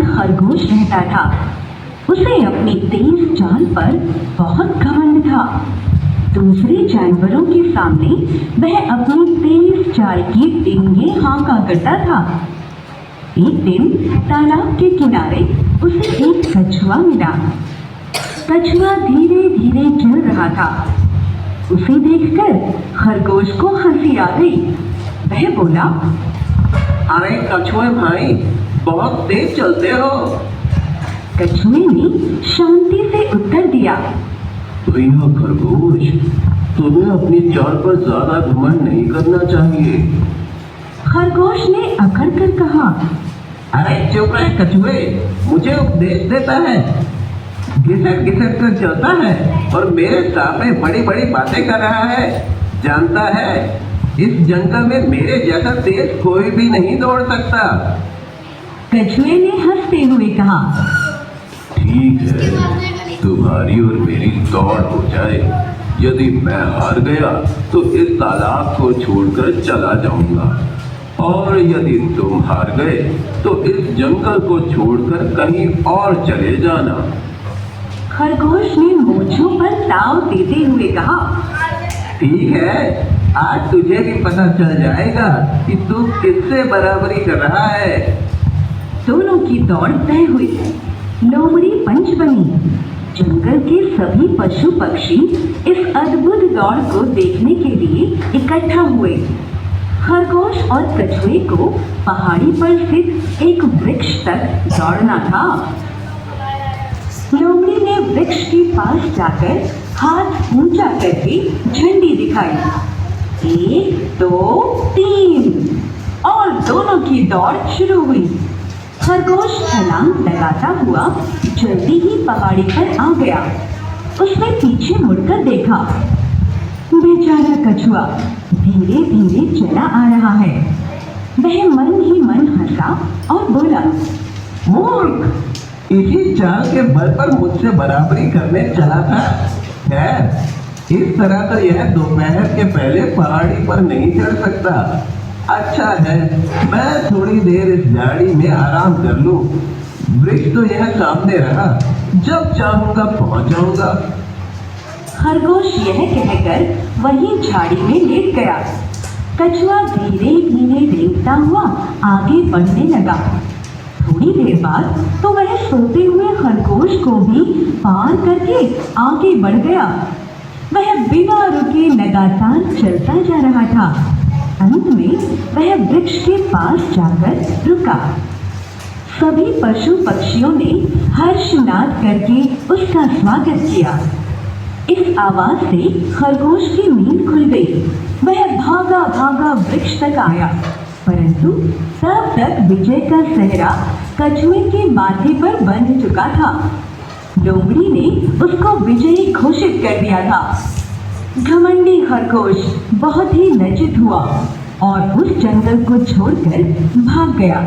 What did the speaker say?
खरगोश रहता था। उसे अपनी तेज चाल पर बहुत घमंड था। दूसरे जानवरों के सामने वह अपनी तेज चाल की डींगें हाँका करता था। एक दिन तालाब के किनारे उसे एक कछुआ मिला। कछुआ धीरे धीरे चल रहा था। उसे देखकर खरगोश को हंसी आ गई। वह बोला, अरे कछुए भाई, बहुत तेज चलते हो। कछुए ने शांति से उत्तर दिया, भैया खरगोश, तुम्हें अपनी चाल पर ज्यादा घमंड नहीं करना चाहिए। खरगोश ने अकड़ कर कहा, अरे चुप रहे कछुए, मुझे उपदेश देता है, घिसट घिसट कर चलता है और मेरे सामने बड़ी बड़ी बातें कर रहा है। जानता है इस जंगल में मेरे जैसा तेज कोई भी नहीं दौड़ सकता। कछुए ने हंसते हुए कहा, ठीक है, तुम्हारी और मेरी दौड़ हो जाए। यदि मैं हार गया तो इस तालाब को छोड़कर चला जाऊंगा, और यदि तुम हार गए तो इस जंगल को छोड़कर कहीं और चले जाना। खरगोश ने मूंछों पर ताव देते हुए कहा, ठीक है, आज तुझे भी पता चल जाएगा कि तू किससे बराबरी कर रहा है। दोनों की दौड़ तय हुई। लोमड़ी पंच बनी। जंगल के सभी पशु पक्षी इस अद्भुत दौड़ को देखने के लिए इकट्ठा हुए। खरगोश और कछुए को पहाड़ी पर स्थित एक वृक्ष तक दौड़ना था। लोमड़ी ने वृक्ष के पास जाकर हाथ ऊंचा करके झंडी दिखाई। 1, 2, 3 और दोनों की दौड़ शुरू हुई। खरगोश छलांग लगाता हुआ जल्दी ही पहाड़ी पर आ गया। उसने पीछे मुड़कर देखा। बेचारा कछुआ धीरे धीरे चला आ रहा है। वह मन ही मन हंसा और बोला, मूर्ख, इसी चाल के बल पर मुझसे बराबरी करने चला था। खैर, इस तरह तो यह दोपहर के पहले पहाड़ी पर नहीं चढ़ सकता। अच्छा है, मैं थोड़ी देर इस झाड़ी में आराम कर लूं। वृक्ष तो यह सामने रहा, जब चाहूंगा पहुंच जाऊंगा। खरगोश यह कहकर वहीं झाड़ी में लेट गया। कछुआ धीरे धीरे रेंगता हुआ आगे बढ़ने लगा। थोड़ी देर बाद तो वह सोते हुए खरगोश को भी पार करके आगे बढ़ गया। वह बिना रुके लगातार चलता जा रहा था। अंत में वह वृक्ष के पास जाकर रुका। सभी पशु पक्षियों ने हर्षनाद करके उसका स्वागत किया। इस आवाज से खरगोश की नींद खुल गई। वह भागा भागा वृक्ष तक आया, परंतु तब तक विजय का सेहरा कछुए के माथे पर बंध चुका था। लोमड़ी ने उसको विजयी घोषित कर दिया था। घमंडी खरगोश बहुत ही लज्जित हुआ और उस जंगल को छोड़कर भाग गया।